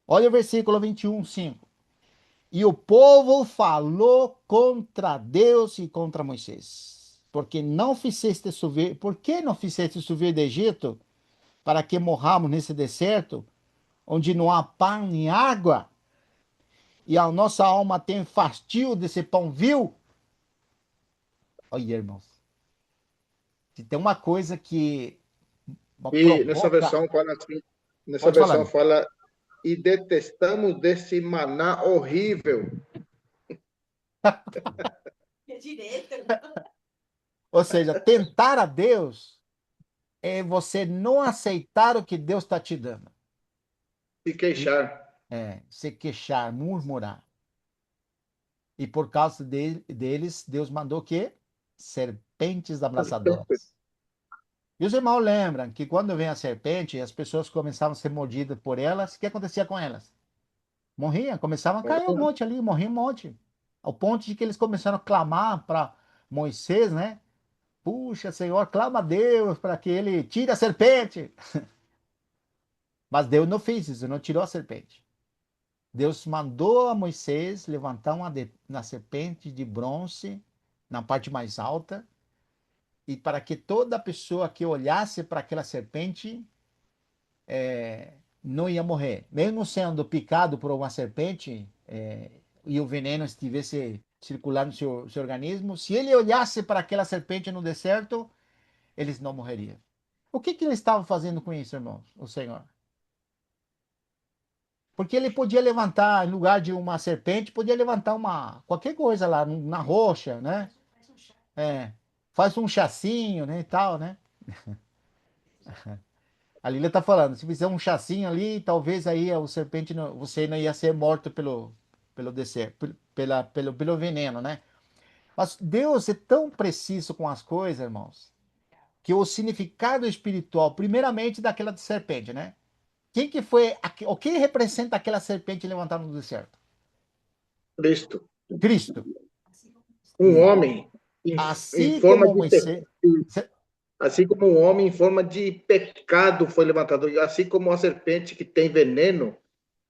Olha o versículo 21, 5. E o povo falou contra Deus e contra Moisés. Por que não fizeste subir do Egito para que morramos nesse deserto, onde não há pão nem água, e a nossa alma tem fastio desse pão vil? Olha, irmãos, se tem uma coisa que E nessa provoca. versão fala assim, nessa Pode falar, versão irmão. fala, e detestamos desse maná horrível. É direito. Ou seja, tentar a Deus é você não aceitar o que Deus está te dando. Se E queixar. se queixar, murmurar. E por causa deles, Deus mandou o quê? Serpentes abraçadoras. E os irmãos lembram que quando vem a serpente, as pessoas começavam a ser mordidas por elas, o que acontecia com elas? Morriam, começavam a cair um monte ali, morria um monte. Ao ponto de que eles começaram a clamar para Moisés, né? Puxa, Senhor, clama a Deus para que ele tire a serpente. Mas Deus não fez isso, não tirou a serpente. Deus mandou a Moisés levantar uma serpente de bronze na parte mais alta, e para que toda pessoa que olhasse para aquela serpente não ia morrer. Mesmo sendo picado por uma serpente e o veneno estivesse circulando no seu organismo, se ele olhasse para aquela serpente no deserto, eles não morreriam. O que ele estava fazendo com isso, irmãos? O Senhor. Porque ele podia levantar, em lugar de uma serpente, podia levantar qualquer coisa lá, na rocha, né? É, faz um chacinho, né, e tal, né? A Lília tá falando, se fizer um chacinho ali, talvez aí o serpente, você não ia ser morto pelo deserto, pelo veneno, né? Mas Deus é tão preciso com as coisas, irmãos, que o significado espiritual, primeiramente daquela serpente, né? Quem que foi, o que representa aquela serpente levantada no deserto? Cristo. Cristo. Um homem em Assim forma como de Moisés, assim como um homem em forma de pecado foi levantado, assim como a serpente que tem veneno,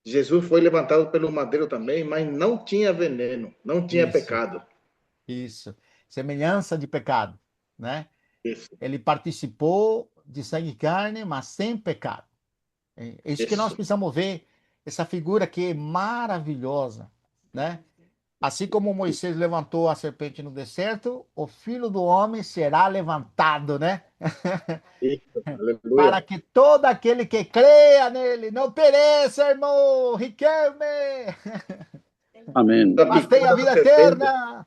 Jesus foi levantado pelo madeiro também, mas não tinha veneno, não tinha isso, pecado. isso, semelhança de pecado, né? Isso, Ele participou de sangue e carne, mas sem pecado. É isso que nós isso. precisamos ver, essa figura que é maravilhosa, né? Assim como Moisés levantou a serpente no deserto, o filho do homem será levantado, né? Isso. Para Aleluia. que todo aquele que creia nele não pereça, irmão, riquelme, Amém. Da mas tenha picada da vida serpente. eterna.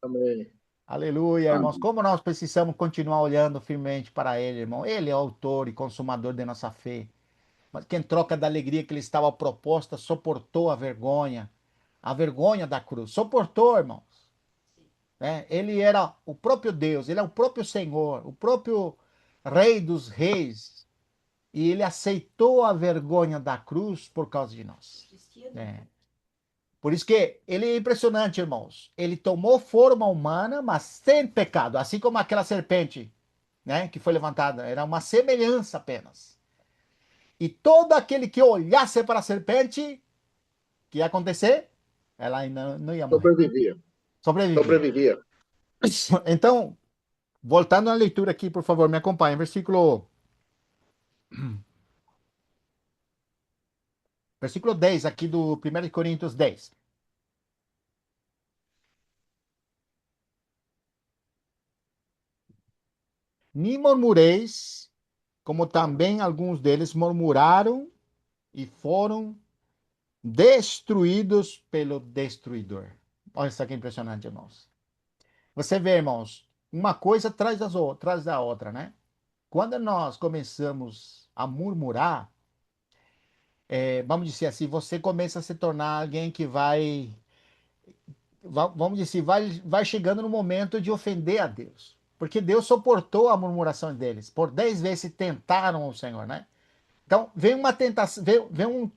Amém. Aleluia, irmãos. Amém. Como nós precisamos continuar olhando firmemente para ele, irmão. Ele é o autor e consumador de nossa fé. Mas quem troca da alegria que lhe estava proposta, suportou a vergonha da cruz. Suportou, irmãos. Né? Ele era o próprio Deus, ele é o próprio Senhor, o próprio Rei dos Reis. E ele aceitou a vergonha da cruz por causa de nós. Né? Por isso que ele é impressionante, irmãos. Ele tomou forma humana, mas sem pecado, assim como aquela serpente, né, que foi levantada, era uma semelhança apenas. E todo aquele que olhasse para a serpente, o que ia acontecer? Ela ainda não ia morrer. Sobrevivia. Sobrevivia. Sobrevivia. Então, voltando à leitura aqui, por favor, me acompanhe. Versículo 10 aqui do 1 Coríntios 10. Ni murmureis, como também alguns deles murmuraram e foram destruídos pelo destruidor. Olha isso aqui impressionante, irmãos. Você vê, irmãos, uma coisa traz da outra, né? Quando nós começamos a murmurar, vamos dizer assim, você começa a se tornar alguém que vamos dizer assim, vai chegando no momento de ofender a Deus. Porque Deus suportou a murmuração deles. Por 10 vezes tentaram o Senhor, né? Então, vem uma tentação, vem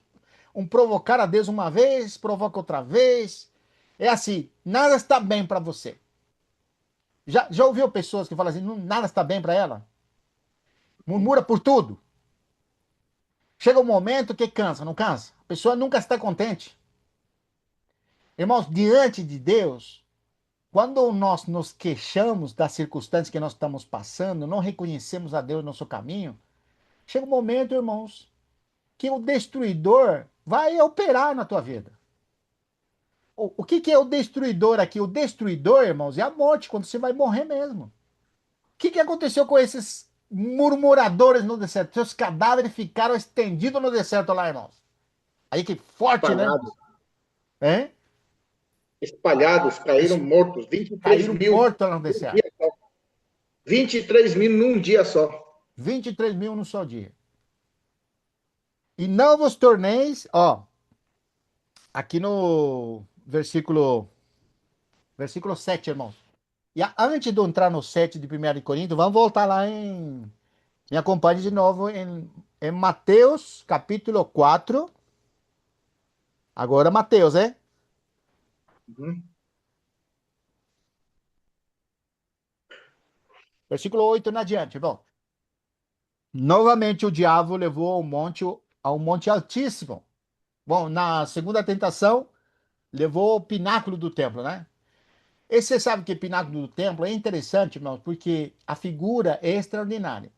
um provocar a Deus uma vez, provoca outra vez. É assim, nada está bem para você. Já ouviu pessoas que falam assim, nada está bem para ela? Murmura por tudo. Chega um momento que cansa, não cansa? A pessoa nunca está contente. Irmãos, diante de Deus, quando nós nos queixamos das circunstâncias que nós estamos passando, não reconhecemos a Deus no nosso caminho, chega um momento, irmãos, que o destruidor vai operar na tua vida. O que é o destruidor aqui? O destruidor, irmãos, é a morte, quando você vai morrer mesmo. O que aconteceu com esses murmuradores no deserto? Seus cadáveres ficaram estendidos no deserto lá, irmãos. Aí que forte, né? Espalhados. Hein? Espalhados, caíram mortos. 23 Caíram mil mortos lá no num deserto. dia só. 23 mil num dia só. 23 mil no só dia. E não vos torneis, ó, aqui no versículo 7, irmãos. E antes de eu entrar no 7 de 1 Coríntios, vamos voltar lá me acompanhe de novo em Mateus, capítulo 4. Agora Mateus, é? Uhum. Versículo 8 na diante. Bom, novamente o diabo levou ao monte altíssimo. Bom, na segunda tentação, levou ao pináculo do templo, né? E você sabe que pináculo do templo é interessante, irmão, porque a figura é extraordinária.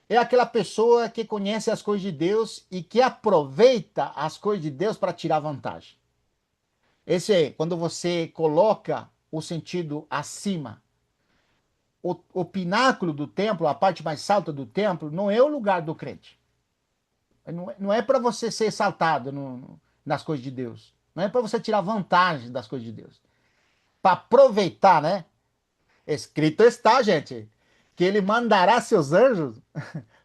É aquela pessoa que conhece as coisas de Deus e que aproveita as coisas de Deus para tirar vantagem. Esse é quando você coloca o sentido acima. O pináculo do templo, a parte mais alta do templo, não é o lugar do crente. Não é para você ser exaltado nas coisas de Deus. Não é para você tirar vantagem das coisas de Deus. Para aproveitar, né? Escrito está, gente, que ele mandará seus anjos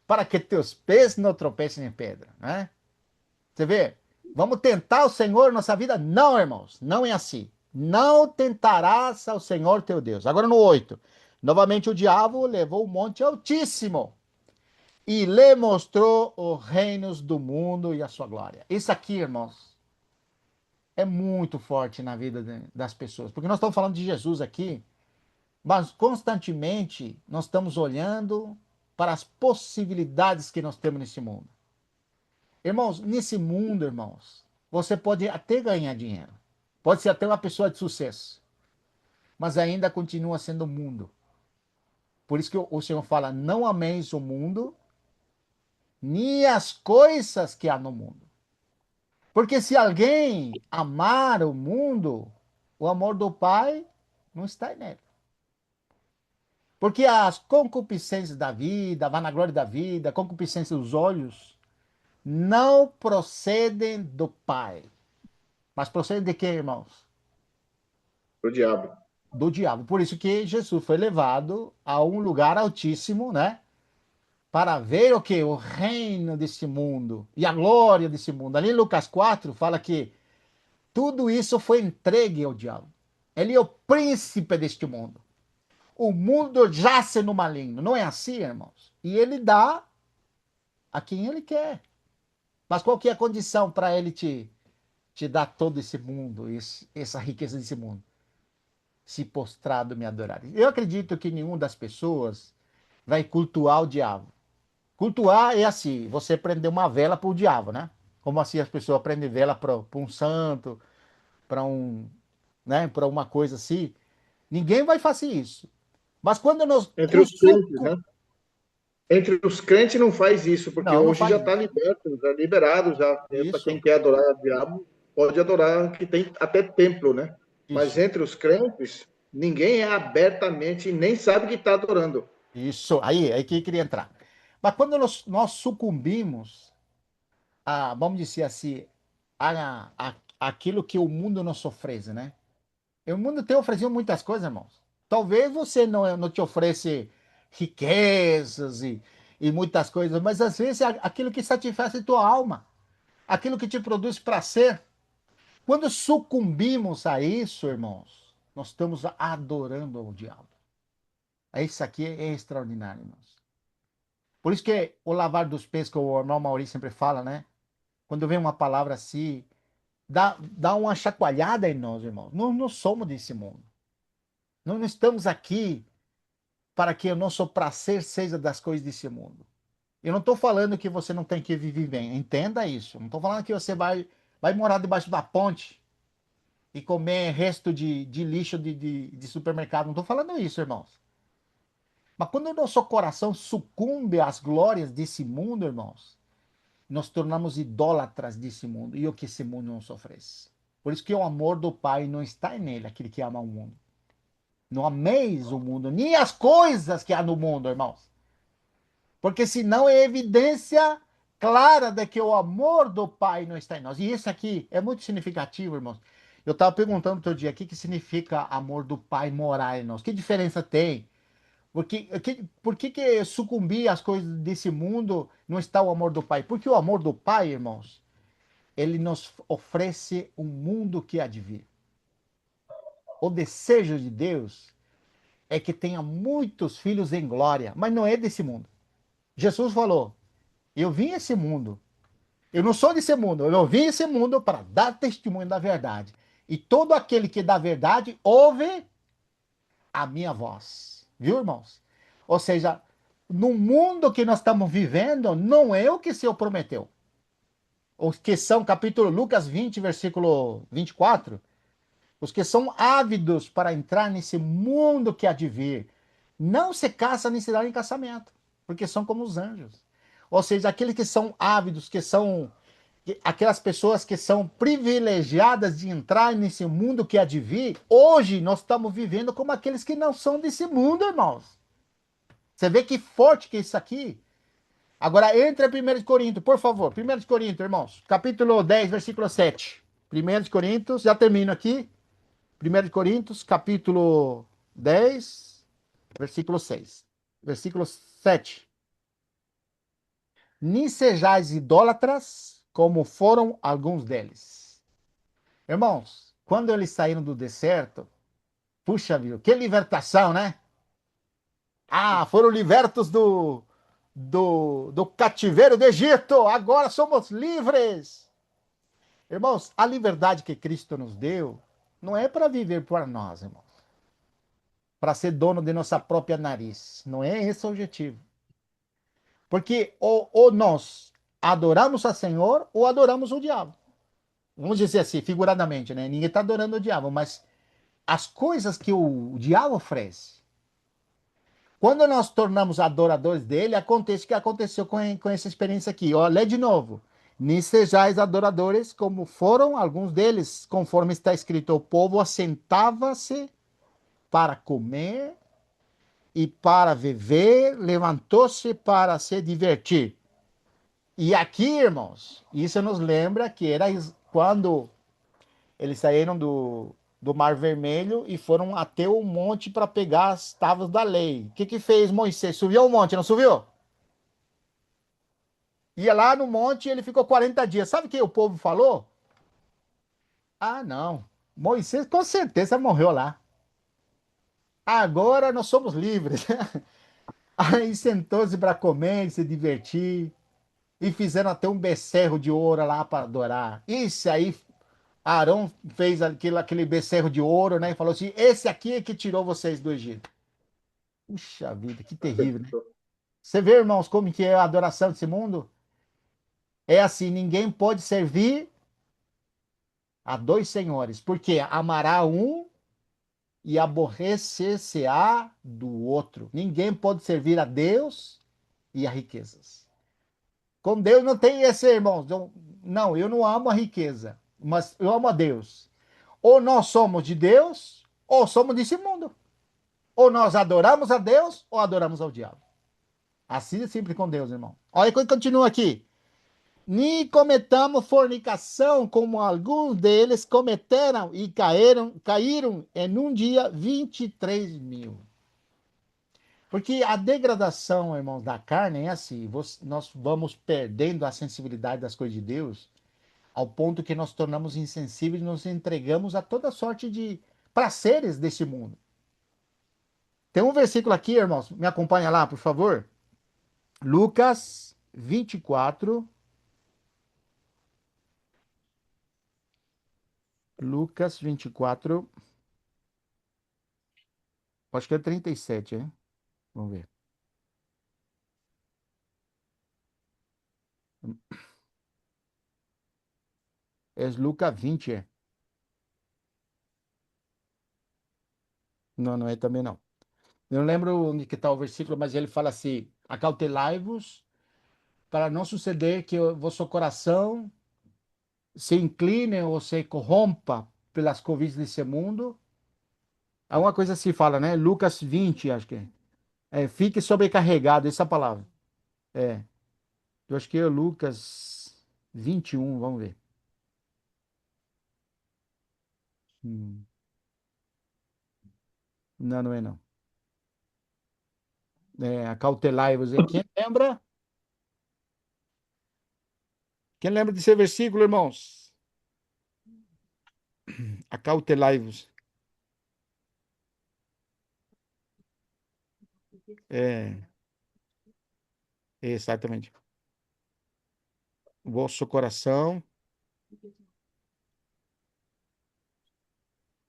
para que teus pés não tropecem em pedra, né? Você vê? Vamos tentar o Senhor na nossa vida? Não, irmãos, não é assim. Não tentarás ao Senhor teu Deus. Agora no 8. Novamente o diabo levou o monte altíssimo e lhe mostrou os reinos do mundo e a sua glória. Isso aqui, irmãos, é muito forte na vida das pessoas, porque nós estamos falando de Jesus aqui, mas constantemente nós estamos olhando para as possibilidades que nós temos nesse mundo. Irmãos, nesse mundo, irmãos, você pode até ganhar dinheiro, pode ser até uma pessoa de sucesso, mas ainda continua sendo mundo. Por isso que o Senhor fala: não ameis o mundo, nem as coisas que há no mundo. Porque se alguém amar o mundo, o amor do Pai não está nele. Porque as concupiscências da vida, a vanagloria da vida, a concupiscência dos olhos, não procedem do Pai. Mas procedem de quê, irmãos? Do diabo. Do diabo. Por isso que Jesus foi levado a um lugar altíssimo, né? Para ver o que? O reino desse mundo e a glória desse mundo. Ali em Lucas 4 fala que tudo isso foi entregue ao diabo. Ele é o príncipe deste mundo. O mundo jace no maligno. Não é assim, irmãos? E ele dá a quem ele quer. Mas qual que é a condição para ele te dar todo esse mundo, essa riqueza desse mundo? Se postrado me adorar. Eu acredito que nenhuma das pessoas vai cultuar o diabo. Cultuar é assim, você prender uma vela para o diabo, né? Como assim as pessoas prendem vela para um santo, para né, para uma coisa assim. Ninguém vai fazer isso. Mas quando nós Entre os crentes, né? Entre os crentes não faz isso, porque não hoje faz já está isso. liberto, já liberado já. Para Isso, quem quer adorar o diabo, pode adorar, que tem até templo, né? Mas isso, entre os crentes, ninguém é abertamente, nem sabe que está adorando. isso. Aí que eu queria entrar. Mas quando nós sucumbimos a, vamos dizer assim, aquilo que o mundo nos oferece, né? O mundo te ofereceu muitas coisas, irmãos. Talvez você não te ofereça riquezas e muitas coisas, mas às vezes é aquilo que satisfaz a tua alma, aquilo que te produz prazer. Quando sucumbimos a isso, irmãos, nós estamos adorando ao diabo. Isso aqui é extraordinário, irmãos. Por isso que o lavar dos pés, que o irmão Maurício sempre fala, né? Quando vem uma palavra assim, dá uma chacoalhada em nós, irmãos. Nós não somos desse mundo. Nós não estamos aqui para que o nosso prazer seja das coisas desse mundo. Eu não estou falando que você não tem que viver bem. Entenda isso. Não estou falando que você vai morar debaixo da ponte e comer resto de lixo de supermercado. Não estou falando isso, irmãos. Mas quando o nosso coração sucumbe às glórias desse mundo, irmãos, nós tornamos idólatras desse mundo e o que esse mundo nos oferece. Por isso que o amor do Pai não está nele, aquele que ama o mundo. Não ameis o mundo, nem as coisas que há no mundo, irmãos. Porque senão é evidência clara de que o amor do Pai não está em nós. E isso aqui é muito significativo, irmãos. Eu estava perguntando outro dia, o que significa amor do Pai morar em nós? Que diferença tem? Por que sucumbir às coisas desse mundo não está o amor do Pai? Porque o amor do Pai, irmãos, ele nos oferece um mundo que há de vir. O desejo de Deus é que tenha muitos filhos em glória, mas não é desse mundo. Jesus falou: eu vim a esse mundo. Eu não sou desse mundo. Eu vim a esse mundo para dar testemunho da verdade. E todo aquele que dá verdade ouve a minha voz. Viu, irmãos? Ou seja, no mundo que nós estamos vivendo, não é o que o Senhor prometeu. Os que são, capítulo Lucas 20, versículo 24, os que são ávidos para entrar nesse mundo que há de vir, não se casam nem se dão em casamento, porque são como os anjos. Ou seja, aqueles que são ávidos, aquelas pessoas que são privilegiadas de entrar nesse mundo que há de vir, hoje nós estamos vivendo como aqueles que não são desse mundo, irmãos. Você vê que forte que é isso aqui? Agora entra em 1 Coríntios, por favor. 1 Coríntios, irmãos. Capítulo 10, versículo 7. 1 Coríntios, já termino aqui. 1 Coríntios, capítulo 10, versículo 6. Versículo 7. Nem sejais idólatras, como foram alguns deles. Irmãos, quando eles saíram do deserto, puxa vida, que libertação, né? Ah, foram libertos do cativeiro do Egito, agora somos livres. Irmãos, a liberdade que Cristo nos deu não é para viver por nós, irmão, para ser dono de nossa própria nariz. Não é esse o objetivo. Porque ou nós adoramos a Senhor ou adoramos o diabo. Vamos dizer assim, figuradamente, né? Ninguém está adorando o diabo, mas as coisas que o diabo oferece, quando nós tornamos adoradores dele, acontece o que aconteceu com essa experiência aqui. Ó, lê de novo. Nem sejais adoradores, como foram alguns deles, conforme está escrito: o povo assentava-se para comer e para beber, levantou-se para se divertir. E aqui, irmãos, isso nos lembra que era quando eles saíram do Mar Vermelho e foram até o monte para pegar as tábuas da lei. O que que fez Moisés? Subiu ao monte, não subiu? Ia lá no monte e ele ficou 40 dias. Sabe o que o povo falou? Ah, não. Moisés com certeza morreu lá. Agora nós somos livres. Aí sentou-se para comer e se divertir. E fizeram até um becerro de ouro lá para adorar. Isso aí, Arão fez aquele becerro de ouro, né? E falou assim: esse aqui é que tirou vocês do Egito. Puxa vida, que terrível, né? Você vê, irmãos, como que é a adoração desse mundo? É assim, ninguém pode servir a dois senhores, porque amará um e aborrecer-se-á do outro. Ninguém pode servir a Deus e a riquezas. Com Deus não tem esse, irmãos. Não, eu não amo a riqueza, mas eu amo a Deus. Ou nós somos de Deus, ou somos desse mundo. Ou nós adoramos a Deus, ou adoramos ao diabo. Assim de simples com Deus, irmão. Olha quando continua aqui. Nem cometamos fornicação, como alguns deles cometeram e caíram em um dia 23.000. Porque a degradação, irmãos, da carne é assim: nós vamos perdendo a sensibilidade das coisas de Deus, ao ponto que nós tornamos insensíveis e nos entregamos a toda sorte de prazeres deste mundo. Tem um versículo aqui, irmãos, me acompanha lá, por favor. Lucas 24. Lucas 24. Acho que é 37, hein? Vamos ver. É Lucas 20, é? Não, não é também não. Eu não lembro onde que está o versículo, mas ele fala assim: acautelai-vos para não suceder que o vosso coração se incline ou se corrompa pelas cobiças desse mundo. Alguma coisa assim fala, né? Lucas 20, acho que é. Fique sobrecarregado, essa palavra. É, eu acho que é Lucas 21, vamos ver. Hum, não, não é não. Acautelai-vos. Quem lembra? Quem lembra desse versículo, irmãos? Acautelai-vos. É, exatamente. O vosso coração.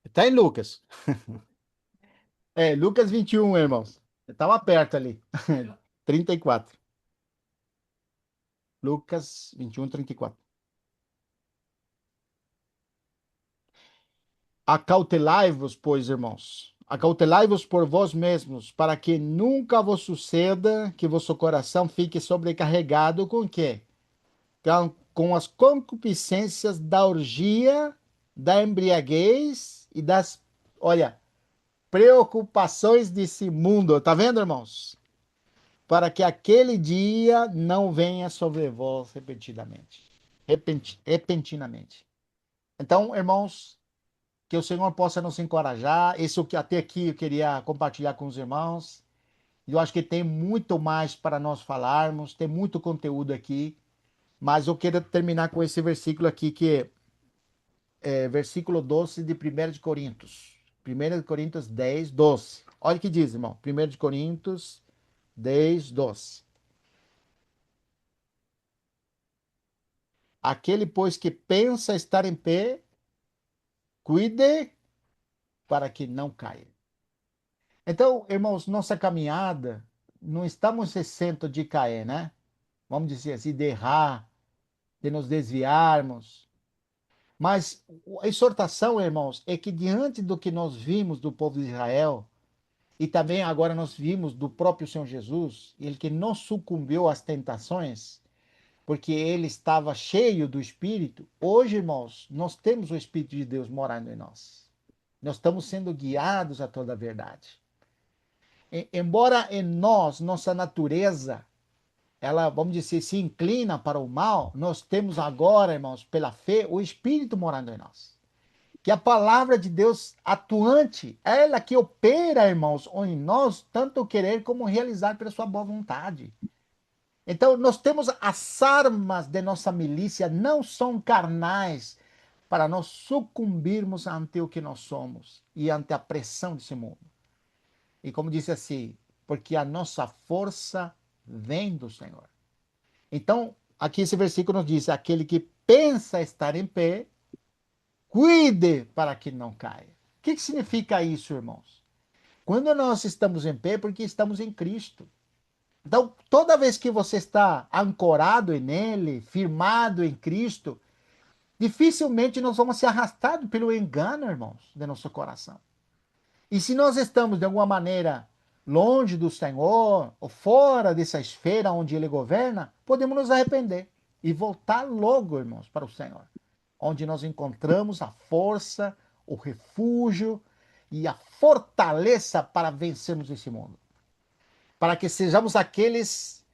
Está em Lucas. Lucas 21, irmãos. Estava perto ali. 34. Lucas 21, 34. Acautelai-vos, pois, irmãos. Acautelai-vos por vós mesmos, para que nunca vos suceda que vosso coração fique sobrecarregado com o quê? Com as concupiscências da orgia, da embriaguez e das, olha, preocupações desse mundo. Tá vendo, irmãos? para que aquele dia não venha sobre vós repentinamente. Repentinamente. Então, irmãos, que o Senhor possa nos encorajar. Isso que até aqui eu queria compartilhar com os irmãos. Eu acho que tem muito mais para nós falarmos, tem muito conteúdo aqui, mas eu quero terminar com esse versículo aqui, que é versículo 12 de 1 de Coríntios. 1 de Coríntios 10, 12. Olha o que diz, irmão. 1 de Coríntios 10, 12. Aquele, pois, que pensa estar em pé, cuide para que não caia. Então, irmãos, nossa caminhada, não estamos exentos de cair, né? Vamos dizer assim, de errar, de nos desviarmos. Mas a exortação, irmãos, é que diante do que nós vimos do povo de Israel, e também agora nós vimos do próprio Senhor Jesus, ele que não sucumbiu às tentações, porque ele estava cheio do Espírito. Hoje, irmãos, nós temos o Espírito de Deus morando em nós. Nós estamos sendo guiados a toda a verdade. Embora em nós, nossa natureza, ela, vamos dizer, se inclina para o mal, nós temos agora, irmãos, pela fé, o Espírito morando em nós. Que a palavra de Deus atuante, ela que opera, irmãos, em nós, tanto querer como realizar pela sua boa vontade. Então, nós temos as armas de nossa milícia, não são carnais, para nós sucumbirmos ante o que nós somos e ante a pressão desse mundo. E como disse assim, porque a nossa força vem do Senhor. Então, aqui esse versículo nos diz: aquele que pensa estar em pé, cuide para que não caia. O que significa isso, irmãos? Quando nós estamos em pé, é porque estamos em Cristo. Então, toda vez que você está ancorado nele, firmado em Cristo, dificilmente nós vamos ser arrastados pelo engano, irmãos, de nosso coração. E se nós estamos, de alguma maneira, longe do Senhor, ou fora dessa esfera onde Ele governa, podemos nos arrepender e voltar logo, irmãos, para o Senhor, onde nós encontramos a força, o refúgio e a fortaleza para vencermos esse mundo. Para que sejamos aqueles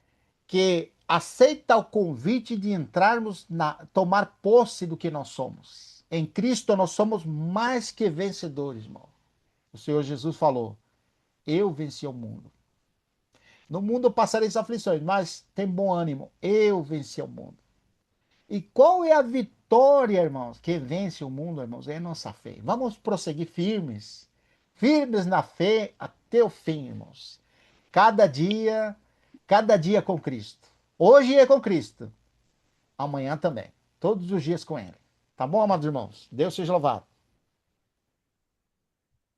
que aceitam o convite de entrarmos tomar posse do que nós somos. Em Cristo nós somos mais que vencedores, irmão. O Senhor Jesus falou: eu venci o mundo. No mundo passareis aflições, mas tem bom ânimo. Eu venci o mundo. E qual é a vitória, irmãos, que vence o mundo, irmãos? É a nossa fé. Vamos prosseguir firmes. Firmes na fé até o fim, irmãos. Cada dia com Cristo. Hoje é com Cristo. Amanhã também. Todos os dias com Ele. Tá bom, amados irmãos? Deus seja louvado.